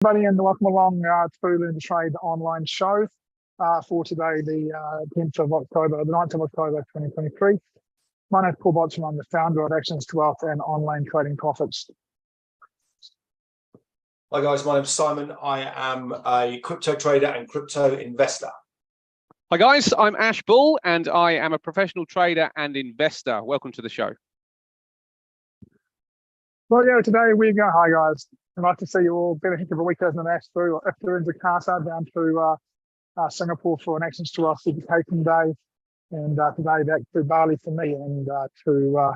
Everybody, and welcome along to Learn to Trade online show for today, the 10th of October, the 9th of October 2023. My name is Paul Botterill. I'm the founder of Actions to Wealth and Online Trading Profits. Hi guys, my name's Simon. I am a crypto trader and crypto investor. Hi guys, I'm Ash Bull and I am a professional trader and investor. Welcome to the show. Well, yeah, today we go. Hi guys, I'd like to see you all. Been a heck of a week, hasn't it, Ash? Through if they're in Jakarta, down to Singapore for an Actions to Wealth education day, and today back to Bali for me, and to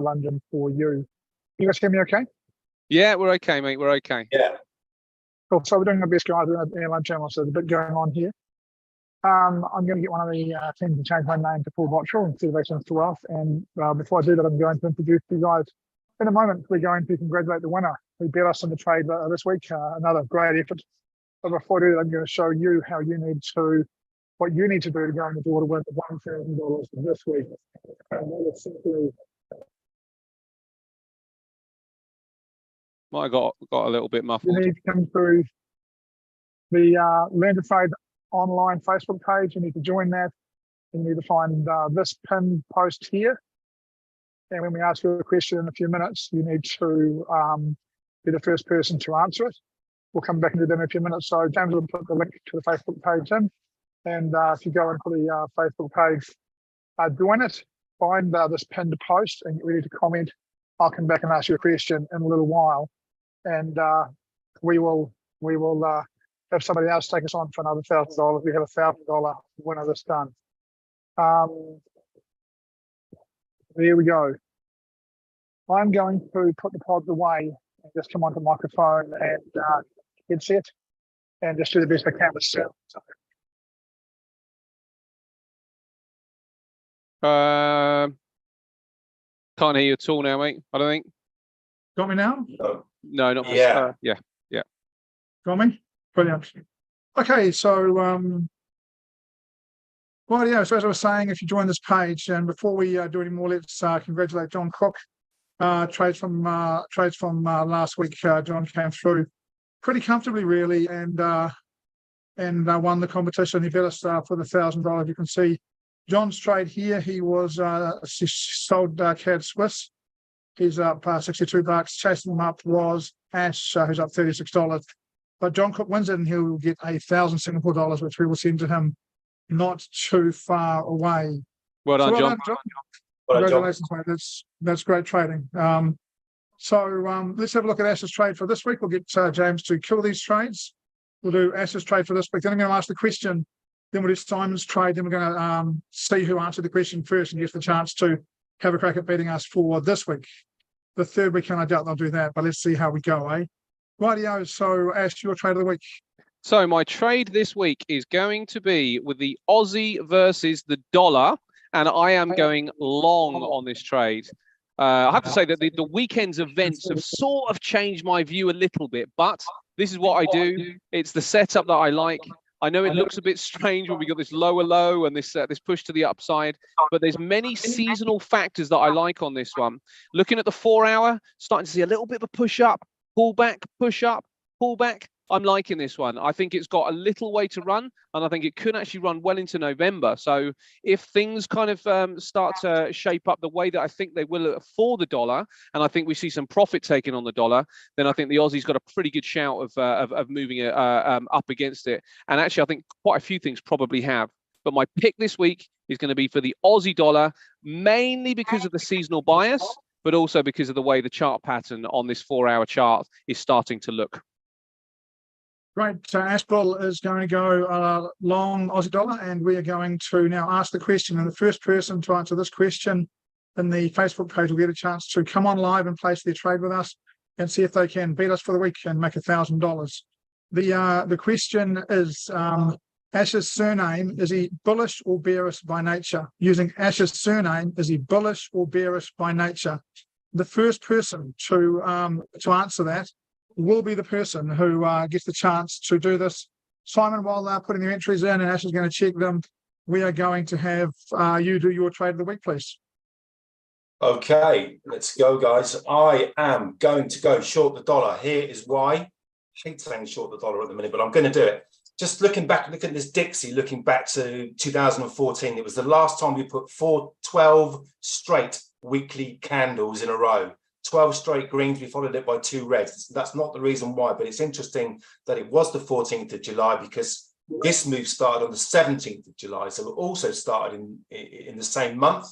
London for you. You guys hear me okay? Yeah, we're okay, mate. We're okay. Yeah. Cool. So we're doing our best, guys. We're in the airline channel, so there's a bit going on here. I'm going to get one of the teams to change my name to Paul Botterill instead of Actions to Wealth. And before I do that, I'm going to introduce you guys. In a moment, we're going to congratulate the winner who beat us in the trade this week. Another great effort. But before I do that, I'm going to show you how you need to, what you need to do to go in the door to win the $1,000 this week. And that is simply. Might have got a little bit muffled. You need to come through the Learn to Trade online Facebook page. You need to join that. You need to find this pinned post here. And when we ask you a question in a few minutes, you need to be the first person to answer it. We'll come back into that in a few minutes. So James will put the link to the Facebook page in. And if you go into the Facebook page, join it, find this pinned post and get ready to comment. I'll come back and ask you a question in a little while. And we will have somebody else take us on for another $1,000. We have a $1,000 winner this done. There we go. I'm going to put the pods away and just come onto the microphone and headset and just do the best I can with sound. Can't hear you at all now, mate. I don't think. Got me now? No, not Yeah. Yeah. Got me? Brilliant. Okay, so well, yeah, so as I was saying, if you join this page, and before we do any more, let's congratulate John Cook. Trades from last week. John came through pretty comfortably, really, and won the competition. He bet us for the $1,000. You can see John's trade here. He was sold CAD Swiss. He's up $62. Chasing him up was Ash, who's up $36. But John Cook wins it, and he'll get $1,000 Singapore, which we will send to him not too far away. Well done, John. Congratulations, mate. That's great trading. So let's have a look at Ash's trade for this week. We'll get James to kill these trades. We'll do Ash's trade for this week. Then I'm going to ask the question. Then we'll do Simon's trade. Then we're going to see who answered the question first and gets the chance to have a crack at beating us for this week. The third week, and I doubt they'll do that, but let's see how we go, eh? Rightio. So Ash, your trade of the week. So my trade this week is going to be with the Aussie versus the dollar, and I am going long on this trade. I have to say that the weekend's events have sort of changed my view a little bit, but this is what I do. It's the setup that I like. I know it looks a bit strange when we got this lower low and this push to the upside, but there's many seasonal factors that I like on this one. Looking at the 4 hour, starting to see a little bit of a push up, pull back, push up, pull back. I'm liking this one. I think it's got a little way to run, and I think it could actually run well into November. So if things kind of start to shape up the way that I think they will for the dollar, and I think we see some profit taken on the dollar, then I think the Aussie's got a pretty good shout of moving it up against it. And actually, I think quite a few things probably have. But my pick this week is going to be for the Aussie dollar, mainly because of the seasonal bias, but also because of the way the chart pattern on this 4 hour chart is starting to look. Great. So Ash Bull is going to go long Aussie dollar, and we are going to now ask the question. And the first person to answer this question in the Facebook page will get a chance to come on live and place their trade with us and see if they can beat us for the week and make $1,000. The question is Ash's surname, is he bullish or bearish by nature? Using Ash's surname, is he bullish or bearish by nature? The first person to answer that will be the person who gets the chance to do this. Simon, while they're putting their entries in and Ash is going to check them, we are going to have you do your trade of the week, please. Okay, let's go, guys. I am going to go short the dollar. Here is why. hate saying short the dollar at the minute, but I'm going to do it. Just looking back, look at this Dixie, looking back to 2014. It was the last time we put 12 straight weekly candles in a row. 12 straight greens, we followed it by 2 reds. That's not the reason why, but it's interesting that it was the 14th of July because this move started on the 17th of July. So it also started in the same month.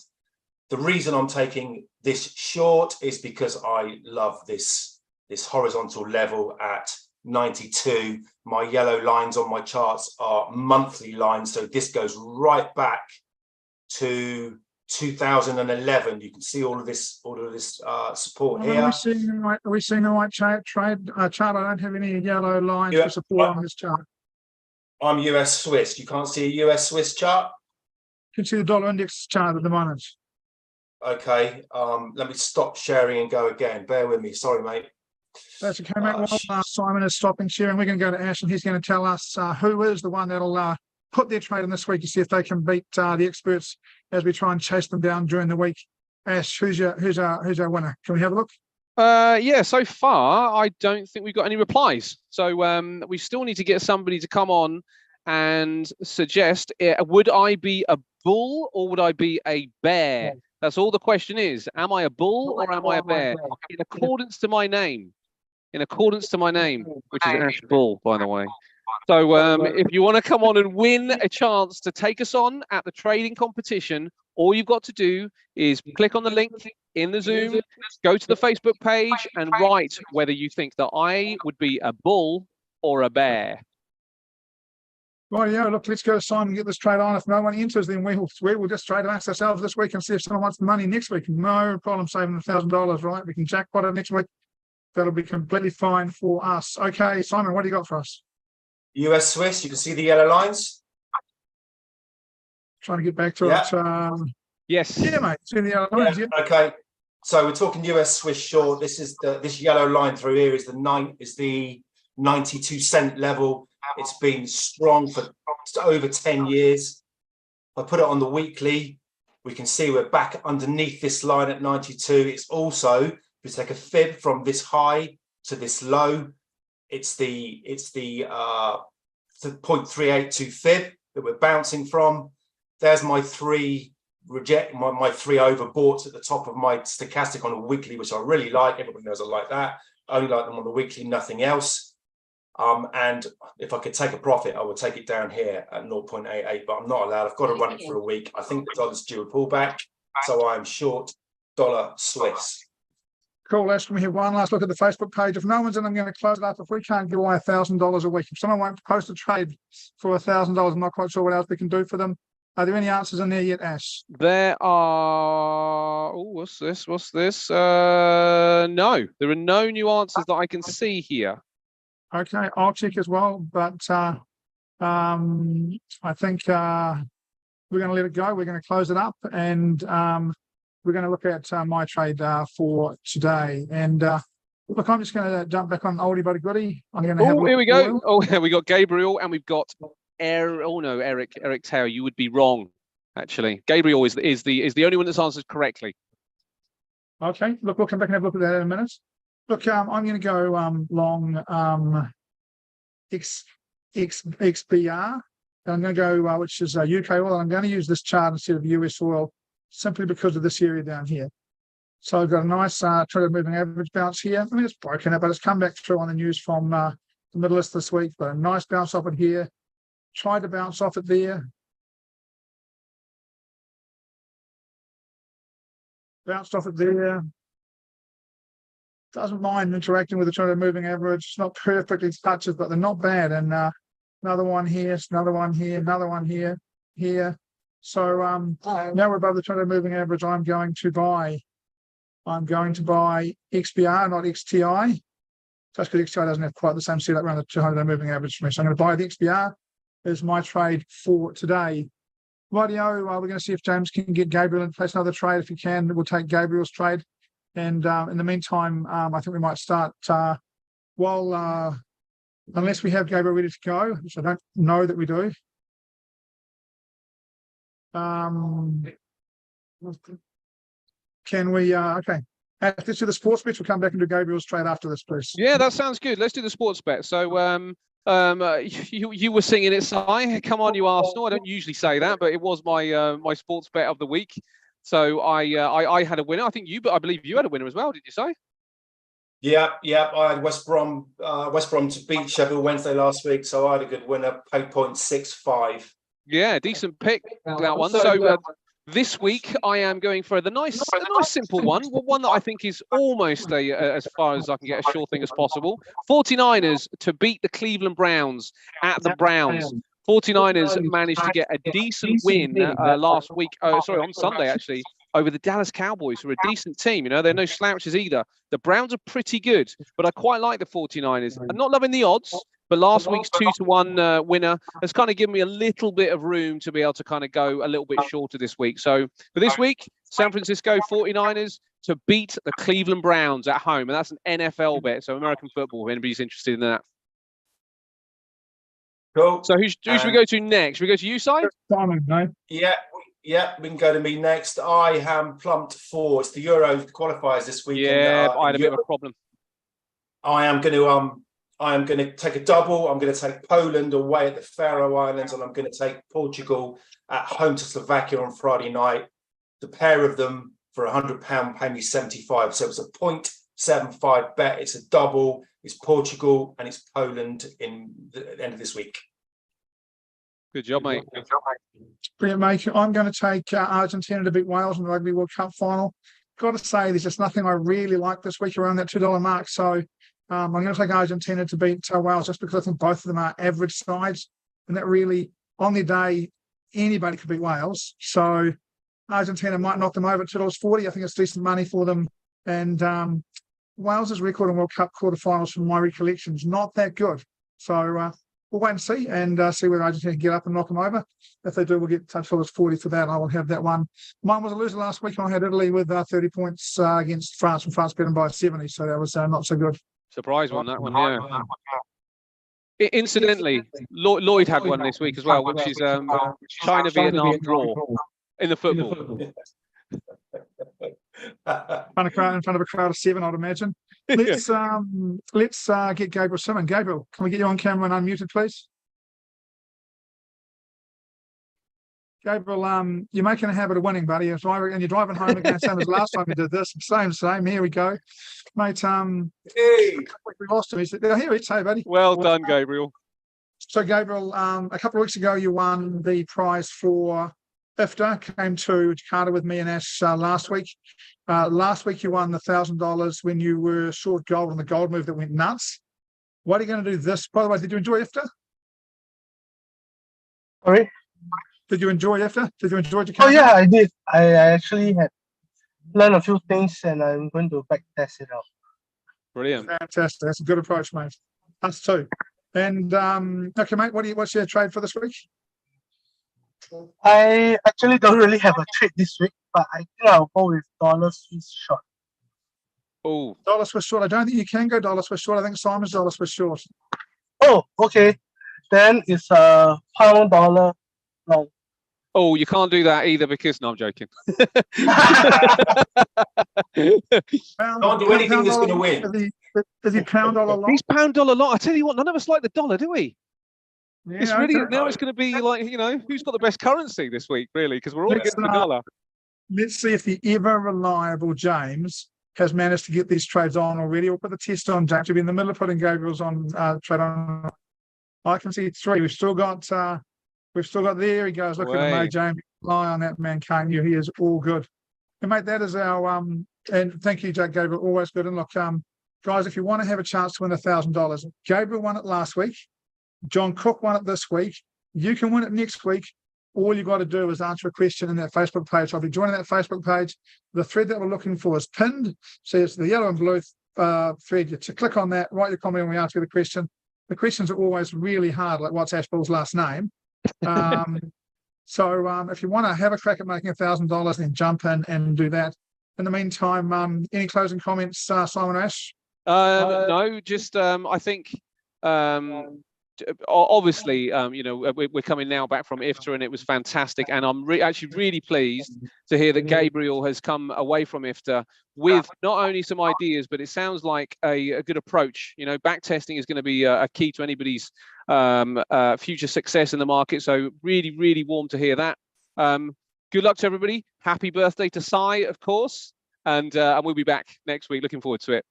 The reason I'm taking this short is because I love this horizontal level at 92. My yellow lines on my charts are monthly lines. So this goes right back to 2011. You can see all of this support here. Are we seeing the right chart? I don't have any yellow lines for support on this chart. I'm US Swiss. You can't see a US Swiss chart? You can see the dollar index chart at the moment. Okay. Let me stop sharing and go again. Bear with me. Sorry, mate. That's okay, mate. Well, Simon is stopping sharing. We're going to go to Ash, and he's going to tell us who is the one that'll put their trade in this week to see if they can beat the experts as we try and chase them down during the week. Ash, who's our winner? Can we have a look? Yeah, so far I don't think we've got any replies. So we still need to get somebody to come on and suggest, would I be a bull or would I be a bear? That's all the question is. Am I a bull or am I a bear? In accordance to my name. In accordance to my name, which is Ash Bull, by the way. So if you want to come on and win a chance to take us on at the trading competition, all you've got to do is click on the link in the Zoom, go to the Facebook page and write whether you think that I would be a bull or a bear. Right, yeah, look, let's go to Simon and get this trade on. If no one enters, then we will just trade amongst ourselves this week and see if someone wants the money next week. No problem saving $1,000, right? We can jackpot it next week. That'll be completely fine for us. Okay, Simon, what do you got for us? US Swiss, you can see the yellow lines. Trying to get back to it. Yes. Yeah, mate. See the yellow lines. Yeah. Okay. So we're talking US Swiss short. This is this yellow line through here is the 92-cent level. It's been strong for over 10 years. If I put it on the weekly, we can see we're back underneath this line at 92. It's also, if we take a fib from this high to this low, it's the 0.382 fib that we're bouncing from. There's my three overboughts at the top of my stochastic on a weekly, which I really like. Everybody knows I like that. I only like them on the weekly, nothing else. And if I could take a profit, I would take it down here at 0.88, but I'm not allowed. I've got to run it for a week. I think the dollar's due a pullback, so I'm short dollar Swiss. Cool, Ash. Can we have one last look at the Facebook page? If no one's in, I'm going to close it up. If we can't give away $1,000 a week, if someone won't post a trade for $1,000, I'm not quite sure what else we can do for them. Are there any answers in there yet, Ash? There are. Oh, what's this? What's this? No, there are no new answers that I can see here. Okay, I'll check as well, but I think we're going to let it go. We're going to close it up, and we're going to look at my trade for today. And look, I'm just going to jump back on oldie but a goodie. I'm going to have. Here we go. Oh, we got Gabriel, and we've got Eric. Oh no, Eric Taylor. You would be wrong, actually. Gabriel is the only one that's answered correctly. Okay, look, we'll come back and have a look at that in a minute. Look, I'm going to go long XBR. I'm going to go, which is UK oil. I'm going to use this chart instead of US oil simply because of this area down here. So I've got a nice traded moving average bounce here. I mean, it's broken up, but it's come back through on the news from the Middle East this week. But a nice bounce off it here. Tried to bounce off it there. Bounced off it there. Doesn't mind interacting with the traded moving average. It's not perfectly touches, but they're not bad. And another one here, another one here, another one here, here. So now we're above the traded moving average. I'm going to buy XBR, not XTI. Just because XTI doesn't have quite the same setup around the 200 moving average for me. So I'm going to buy the XBR as my trade for today. Rightio, we're going to see if James can get Gabriel in place another trade. If he can, we'll take Gabriel's trade. And in the meantime, I think we might start unless we have Gabriel ready to go, which I don't know that we do. Can we, okay, Let's do the sports bets. We'll come back and do Gabriel's trade after this, please. Yeah, that sounds good. Let's do the sports bet. So, you were singing it, Si. Come on, you Arsenal. I don't usually say that, but it was my my sports bet of the week. So I had a winner. I believe you had a winner as well. Did you say? Yeah. I had West Brom to beat Sheffield Wednesday last week, so I had a good winner. Paid 0.65. Yeah, decent pick that one. So this week I am going for the nice simple one that I think is almost as far as I can get a sure thing as possible. 49ers to beat the Cleveland Browns at the Browns. 49ers managed to get a decent win last week. On Sunday actually, over the Dallas Cowboys, who are a decent team. You know, they're no slouches either. The Browns are pretty good, but I quite like the 49ers. I'm not loving the odds, but last week's 2-1 winner has kind of given me a little bit of room to be able to kind of go a little bit shorter this week. So for this week, San Francisco 49ers to beat the Cleveland Browns at home. And that's an NFL bet, so American football, if anybody's interested in that. Cool. So who should we go to next? Should we go to you, Si? Simon, no? Yeah, we can go to me next. I am plumped for it's the Euro qualifiers this weekend. Yeah, I had a bit of a problem. I am going to take a double. I'm going to take Poland away at the Faroe Islands, and I'm going to take Portugal at home to Slovakia on Friday night. The pair of them for £100 pay me 75. So it's a 0.75 bet. It's a double. It's Portugal and it's Poland in the end of this week. Good job, mate. Brilliant, mate. I'm going to take Argentina to beat Wales in the Rugby World Cup final. Got to say, there's just nothing I really like this week around that $2 mark. So I'm going to take Argentina to beat Wales just because I think both of them are average sides. And that really, on their day, anybody could beat Wales. So Argentina might knock them over at $2.40. I think it's decent money for them. And Wales's record in World Cup quarterfinals, from my recollection, is not that good. So we'll wait and see whether Argentina can get up and knock them over. If they do, we'll get $40 for that. I will have that one. Mine was a loser last week. I had Italy with 30 points against France, and France beat them by 70. So that was not so good. Surprise one, that one, yeah. Incidentally, Lloyd had one this week as well, which is China-Vietnam draw in the football. In front of a crowd of 7, I'd imagine. Let's get Gabriel Simon. Gabriel, can we get you on camera and unmuted, please? Gabriel, you're making a habit of winning, buddy. And you're driving home again, same as last time you did this. Same. Here we go, mate. Hey, we lost him. He said, "Here, it's hey, buddy." Well done, Gabriel. So, Gabriel, a couple of weeks ago, you won the prize for IFTA. Came to Jakarta with me and Ash last week. Last week, you won the $1,000 when you were short gold on the gold move that went nuts. What are you going to do this? By the way, did you enjoy IFTA? Sorry? Did you enjoy IFTA? Did you enjoy Jakarta? Oh, yeah, I did. I actually had learned a few things, and I'm going to back test it out. Brilliant. Fantastic. That's a good approach, mate. Us too. And okay, mate, what's your trade for this week? I actually don't really have a trade this week, but I think I'll go with dollar Swiss short. Oh, Dollar Swiss short. I don't think you can go dollar Swiss short. I think Simon's dollar Swiss short. Oh, okay. Then it's a pound dollar long. Oh, you can't do that either because no, I'm joking. Can't do anything that's going to win. Is he pound dollar long? He's pound dollar long. I tell you what, none of us like the dollar, do we? Yeah, It's really okay. now it's going to be like, you know, who's got the best currency this week, really? Because we're all against the dollar. Let's see if the ever reliable James has managed to get these trades on already. We'll put the test on James. We'll be in the middle of putting Gabriel's on trade on. I can see 3. We've still got there he goes. Look at him, mate, James. Rely on that man, can't you? He is all good. And mate, that is our and thank you, Jack Gabriel. Always good. And look, guys, if you want to have a chance to win $1,000, Gabriel won it last week. John Cook won it this week. You can win it next week. All you got to do is answer a question in that Facebook page. I'll be joining that Facebook page. The thread that we're looking for is pinned. So it's the yellow and blue thread. You click on that, write your comment, and we answer the question. The questions are always really hard, like what's Ashbill's last name? So if you want to have a crack at making $1,000, then jump in and do that. In the meantime, any closing comments, Simon Ash? No, just I think obviously, we're coming now back from IFTA, and it was fantastic. And I'm actually really pleased to hear that Gabriel has come away from IFTA with not only some ideas, but it sounds like a good approach. Back testing is going to be a key to anybody's future success in the market. So really, really warm to hear that. Good luck to everybody. Happy birthday to Sai, of course. And we'll be back next week. Looking forward to it.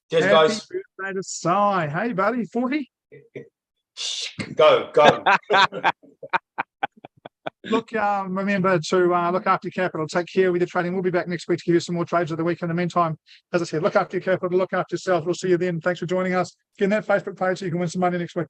Cheers, Happy guys. birthday to Si. Hey, buddy, 40? Go. Look, remember to look after your capital. Take care with your trading. We'll be back next week to give you some more trades of the week. In the meantime, as I said, look after your capital, look after yourself. We'll see you then. Thanks for joining us. Get in that Facebook page so you can win some money next week.